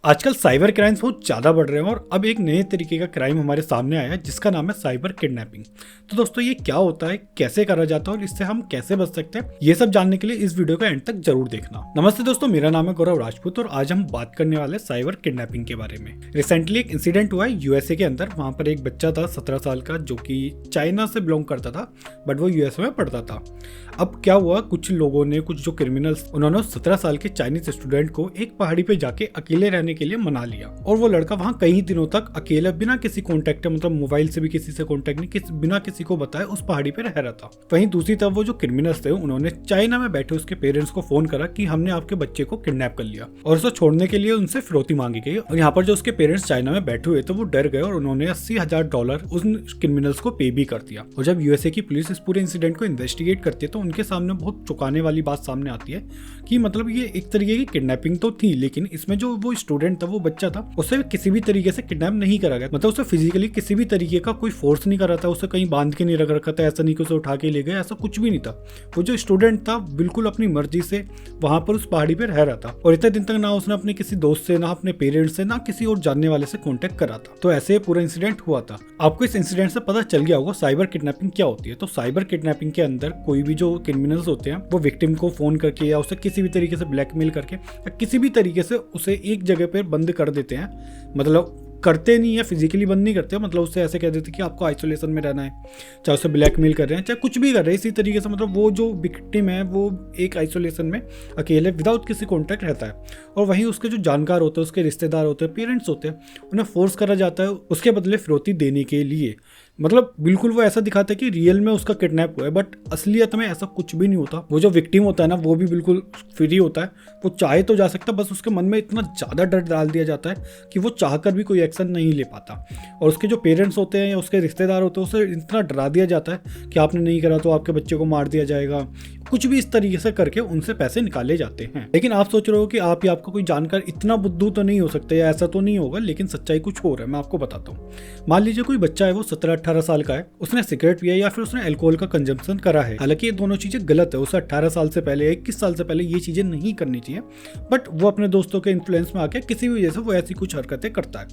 आजकल cyber crimes बहुत ज़्यादा बढ़ रहे हैं और अब एक नए तरीके का क्राइम हमारे सामने आया है जिसका नाम है साइबर किडनैपिंग। तो दोस्तों ये क्या होता है, कैसे करा जाता है और इससे हम कैसे बच सकते हैं, ये सब जानने के लिए इस वीडियो का एंड तक जरूर देखना। नमस्ते दोस्तों, मेरा नाम है गौरव राजपूत और आज हम बात करने वाले हैं साइबर किडनैपिंग के बारे में। रिसेंटली एक इंसिडेंट हुआ है यूएसए के अंदर। वहां पर एक बच्चा था 17 साल का जो कि चाइना से बिलोंग करता था, बट वो यूएसए में पढ़ता था। अब क्या हुआ, कुछ लोगों ने, कुछ जो क्रिमिनल्स, उन्होंने 17 साल के चाइनीज स्टूडेंट को एक पहाड़ी पे जाके अकेले रहने के लिए मना लिया और वो लड़का वहां कई दिनों तक अकेला बिना किसी कांटेक्ट, मतलब मोबाइल से भी किसी से कांटेक्ट नहीं, बिना किसी को बताए उस पहाड़ी पे रह रहा था। वहीं दूसरी तरफ वो जो क्रिमिनल्स थे उन्होंने चाइना में बैठे उसके पेरेंट्स को फोन करा कि हमने आपके बच्चे को किडनैप कर लिया और उसे छोड़ने के लिए उनसे फिरौती मांगी गई। और यहाँ पर जो उसके पेरेंट्स चाइना में बैठे हुए थे वो डर गए और उन्होंने $80,000 उन क्रिमिनल्स को पे भी कर दिया। और जब यूएसए की पुलिस इस पूरे इंसिडेंट को इन्वेस्टिगेट करती है तो उनके सामने बहुत चौंकाने वाली बात सामने आती है कि मतलब ये एक तरीके की किडनैपिंग तो थी, लेकिन इसमें जो वो स्टूडेंट था, वो बच्चा था, उसे किसी भी तरीके से किडनैप नहीं करा गया। मतलब उसे फिजिकली किसी भी तरीके का कोई फोर्स नहीं करा था, उसे कहीं बांध के नहीं रख रखा था, ऐसा नहीं कि उसे उठा के ले गए, ऐसा कुछ भी नहीं था। वो जो स्टूडेंट था बिल्कुल अपनी मर्जी से वहां पर उस पहाड़ी पर रह रहा था और इतने दिन तक ना उसने अपने किसी दोस्त से, ना अपने पेरेंट्स से, ना किसी और जानने वाले से कॉन्टेक्ट करा था। तो ऐसे पूरा इंसिडेंट हुआ था। आपको इस इंसिडेंट से पता चल गया होगा साइबर किडनैपिंग क्या होती है। तो साइबर किडनैपिंग के अंदर कोई भी जो क्रिमिनल्स होते हैं वो विक्टिम को फोन करके या उसे किसी भी तरीके से ब्लैकमेल करके या किसी भी तरीके से उसे एक जगह पर बंद कर देते हैं। मतलब करते नहीं है, फिजिकली बंद नहीं करते, मतलब उससे ऐसे कह देते कि आपको आइसोलेशन में रहना है, चाहे उसे ब्लैकमेल कर रहे हैं, चाहे कुछ भी कर रहे हैं। इसी तरीके से मतलब वो जो विक्टिम है वो एक आइसोलेशन में अकेले विदाउट किसी कॉन्टैक्ट रहता है और वहीं उसके जो जानकार होते हैं, उसके रिश्तेदार होते हैं, पेरेंट्स होते हैं, उन्हें फोर्स करा जाता है उसके बदले फिरौती देने के लिए। मतलब बिल्कुल वो ऐसा दिखाता है कि रियल में उसका किडनैप हुआ है, बट असलियत में ऐसा कुछ भी नहीं होता। वो जो विक्टिम होता है ना, वो भी बिल्कुल फ्री होता है, वो चाहे तो जा सकता है, बस उसके मन में इतना ज़्यादा डर डाल दिया जाता है कि वो चाहकर भी कोई एक्शन नहीं ले पाता। और उसके जो पेरेंट्स होते हैं या उसके रिश्तेदार होते हैं उसे इतना डरा दिया जाता है कि आपने नहीं करा तो आपके बच्चे को मार दिया जाएगा, कुछ भी इस तरीके से करके उनसे पैसे निकाले जाते हैं। लेकिन आप सोच रहे हो कि आप या आपका कोई जानकार इतना बुद्धू तो नहीं हो सकता या ऐसा तो नहीं होगा, लेकिन सच्चाई कुछ और है। मैं आपको बताता हूँ। मान लीजिए कोई बच्चा है, वो 17-18 साल का है, उसने सिगरेट पिया या फिर उसने अल्कोहल का कंजम्पशन करा है। हालांकि ये दोनों चीजें गलत है, उसे 18 साल से पहले, 21 साल से पहले ये चीजें नहीं करनी चाहिए, बट वो अपने दोस्तों के इन्फ्लुएंस में आके किसी भी वजह से वो ऐसी कुछ हरकतें करता है।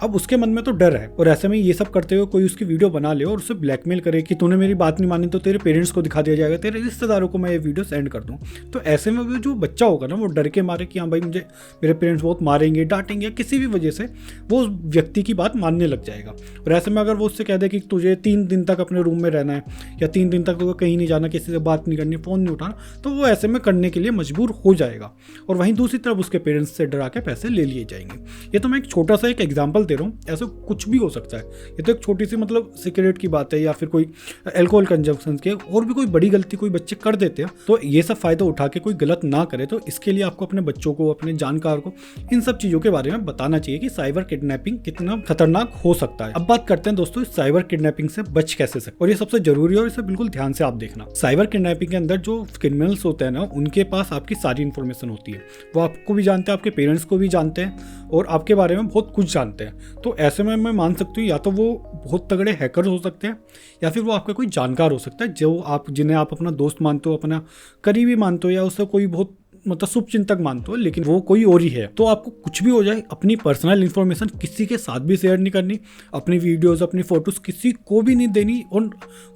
अब उसके मन में तो डर है और ऐसे में ये सब करते हुए कोई उसकी वीडियो बना ले और उसे ब्लैकमेल करे कि तूने मेरी बात नहीं मानी तो तेरे पेरेंट्स को दिखा दिया जाएगा, तेरे रिश्तेदारों को मैं ये वीडियो सेंड कर दूं। तो ऐसे में वो जो बच्चा होगा ना, वो डर के मारे कि हाँ भाई मुझे मेरे पेरेंट्स बहुत मारेंगे, डांटेंगे, या किसी भी वजह से वो उस व्यक्ति की बात मानने लग जाएगा। और ऐसे में अगर वो उससे कह दे कि तुझे 3 दिन तक अपने रूम में रहना है या 3 दिन तक तो कहीं नहीं जाना, किसी से बात नहीं करनी, फोन नहीं उठाना, तो वो ऐसे में करने के लिए मजबूर हो जाएगा और वहीं दूसरी तरफ उसके पेरेंट्स से डरा के पैसे ले लिए जाएंगे। ये तो मैं एक छोटा सा एक एग्जाम्पल दे रहा हूँ, ऐसा कुछ भी हो सकता है। ये तो एक छोटी सी मतलब सिगरेट की बात है या फिर कोई अल्कोहल कंजम्पशन की, और भी कोई बड़ी गलती कोई बच्चे कर देते हैं। तो ये सब फायदा उठा के कोई गलत ना करे। तो इसके लिए आपको अपने बच्चों को, अपने जानकार को इन सब चीजों के बारे में बताना चाहिए कि साइबर किडनैपिंग कितना खतरनाक हो सकता है। अब बात करते हैं दोस्तों साइबर किडनैपिंग से बच कैसे सकते, और ये सबसे जरूरी है और इसे बिल्कुल ध्यान से आप देखना। साइबर किडनैपिंग के अंदर जो क्रिमिनल्स होते हैं ना, उनके पास आपकी सारी इंफॉर्मेशन होती है। वो आपको भी जानते हैं, आपके पेरेंट्स को भी जानते हैं और आपके बारे में बहुत कुछ जानते हैं। तो ऐसे में मैं मान सकती हूँ या तो वो बहुत तगड़े हैकर्स हो सकते हैं या फिर वो आपका कोई जानकार हो सकता है, जो आप, जिन्हें आप अपना दोस्त मानते हो, अपना करीबी मानते हो, या उससे कोई बहुत मतलब शुभचिंतक मानते हो, लेकिन वो कोई और ही है। तो आपको कुछ भी हो जाए, अपनी पर्सनल इन्फॉर्मेशन किसी के साथ भी शेयर नहीं करनी, अपनी वीडियोस, अपनी फोटोज किसी को भी नहीं देनी, और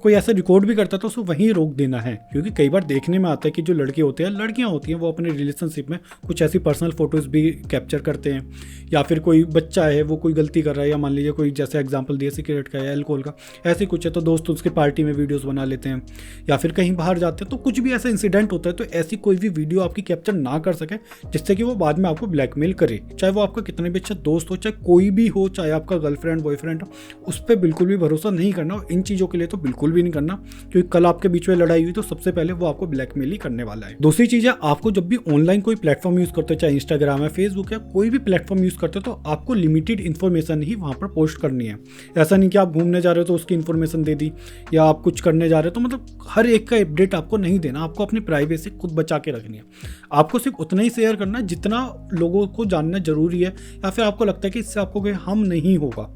कोई ऐसा रिकॉर्ड भी करता है तो उसे वहीं रोक देना है। क्योंकि कई बार देखने में आता है कि जो लड़के होते हैं, लड़कियां होती हैं, वो अपने रिलेशनशिप में कुछ ऐसी पर्सनल फोटोज भी कैप्चर करते हैं, या फिर कोई बच्चा है वो कोई गलती कर रहा है, या मान लीजिए कोई जैसे एग्जाम्पल दिया सिगरेट का या अल्कोहल का, ऐसे कुछ है तो दोस्त उसके पार्टी में वीडियोज़ बना लेते हैं, या फिर कहीं बाहर जाते हैं तो कुछ भी ऐसा इंसिडेंट होता है तो ऐसी कोई भी वीडियो आपकी कैप्चर ना कर सके जिससे कि वो बाद में आपको ब्लैकमेल करे। चाहे वो आपका कितना भी अच्छा दोस्त हो, चाहे कोई भी हो, चाहे आपका गर्लफ्रेंड बॉयफ्रेंड हो, उस पर बिल्कुल भी भरोसा नहीं करना। और इन चीज़ों के लिए तो बिल्कुल भी नहीं करना, क्योंकि कल आपके बीच में लड़ाई हुई तो सबसे पहले वो आपको ब्लैकमेल ही करने वाला है। दूसरी चीज़ है, आपको जब भी ऑनलाइन कोई प्लेटफॉर्म यूज़ करते हो, चाहे इंस्टाग्राम है, फेसबुक है, कोई भी प्लेटफॉर्म यूज़ करते हो, तो आपको लिमिटेड इन्फॉर्मेशन ही वहाँ पर पोस्ट करनी है। ऐसा नहीं कि आप घूमने जा रहे हो तो उसकी इन्फॉर्मेशन दे दी, या आप कुछ करने जा रहे हो तो मतलब हर एक का अपडेट आपको नहीं देना। आपको अपनी प्राइवेसी खुद बचा के रखनी है। आपको सिर्फ उतना ही शेयर करना है जितना लोगों को जानना जरूरी है, या फिर आपको लगता है कि इससे आपको कोई हार्म नहीं होगा।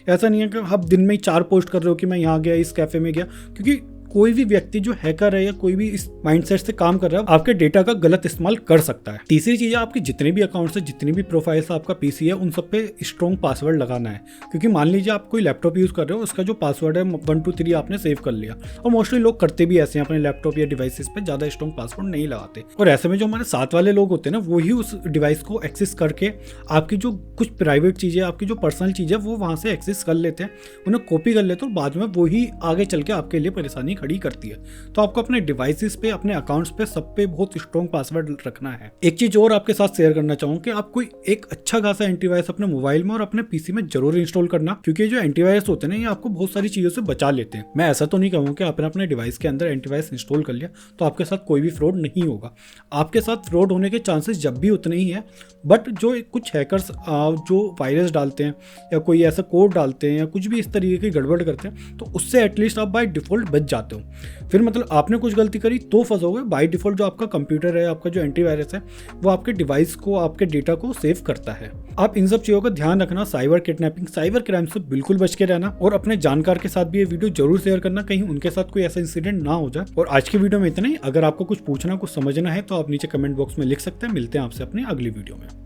ऐसा नहीं है कि आप दिन में ही 4 पोस्ट कर रहे हो कि मैं यहाँ गया, इस कैफे में गया, क्योंकि कोई भी व्यक्ति जो हैकर है या कोई भी इस माइंडसेट से काम कर रहा है आपके डेटा का गलत इस्तेमाल कर सकता है। तीसरी चीज है, आपके जितने भी अकाउंट्स है, जितनी भी प्रोफाइल्स आपका पीसी है, उन सब पे स्ट्रॉन्ग पासवर्ड लगाना है। क्योंकि मान लीजिए आप कोई लैपटॉप यूज कर रहे हो, उसका जो पासवर्ड है 1 2 3 आपने सेव कर लिया, और मोस्टली लोग करते भी ऐसे हैं, अपने लैपटॉप या डिवाइसेस पे ज्यादा स्ट्रॉन्ग पासवर्ड नहीं लगाते। और ऐसे में जो हमारे साथ वाले लोग होते हैं ना, वही उस डिवाइस को एक्सेस करके आपकी जो कुछ प्राइवेट चीजें, आपकी जो पर्सनल चीजें, वो वहां से एक्सेस कर लेते हैं, उन्हें कॉपी कर लेते हैं, और बाद में वही आगे चल के आपके लिए परेशानी खड़ी करती है। तो आपको अपने डिवाइसेस पे, अपने अकाउंट्स पे, सब पे बहुत स्ट्रॉन्ग पासवर्ड रखना है। एक चीज और आपके साथ शेयर करना चाहूँ कि आप कोई एक अच्छा खासा एंटीवायरस अपने मोबाइल में और अपने पीसी में जरूर इंस्टॉल करना, क्योंकि जो एंटीवायरस होते हैं ना, ये आपको बहुत सारी चीजों से बचा लेते हैं। मैं ऐसा तो नहीं कहूँ कि आपने अपने डिवाइस के अंदर एंटीवायरस इंस्टॉल कर लिया तो आपके साथ कोई भी फ्रॉड नहीं होगा। आपके साथ फ्रॉड होने के चांसेस जब भी उतने ही है, बट जो कुछ हैकर्स जो वायरस डालते हैं या कोई ऐसा कोड डालते हैं या कुछ भी इस तरीके की गड़बड़ करते हैं, तो उससे एटलीस्ट आप बाय डिफॉल्ट बच जाते हो। फिर मतलब आपने कुछ गलती करी तो फंसोगे। बाय डिफॉल्ट जो आपका कंप्यूटर है, आपका जो एंटीवायरस है, वो आपके डिवाइस को, आपके डेटा को सेव करता है। आप इन सब चीज़ों का ध्यान रखना। साइबर किडनैपिंग, साइबर क्राइम से बिल्कुल बच के रहना, और अपने जानकार के साथ भी ये वीडियो जरूर शेयर करना, कहीं उनके साथ कोई ऐसा इंसिडेंट ना हो जाए। और आज की वीडियो में इतना ही। अगर आपको कुछ पूछना, कुछ समझना है तो आप नीचे कमेंट बॉक्स में लिख सकते हैं। मिलते हैं आपसे अपनी अगली वीडियो में।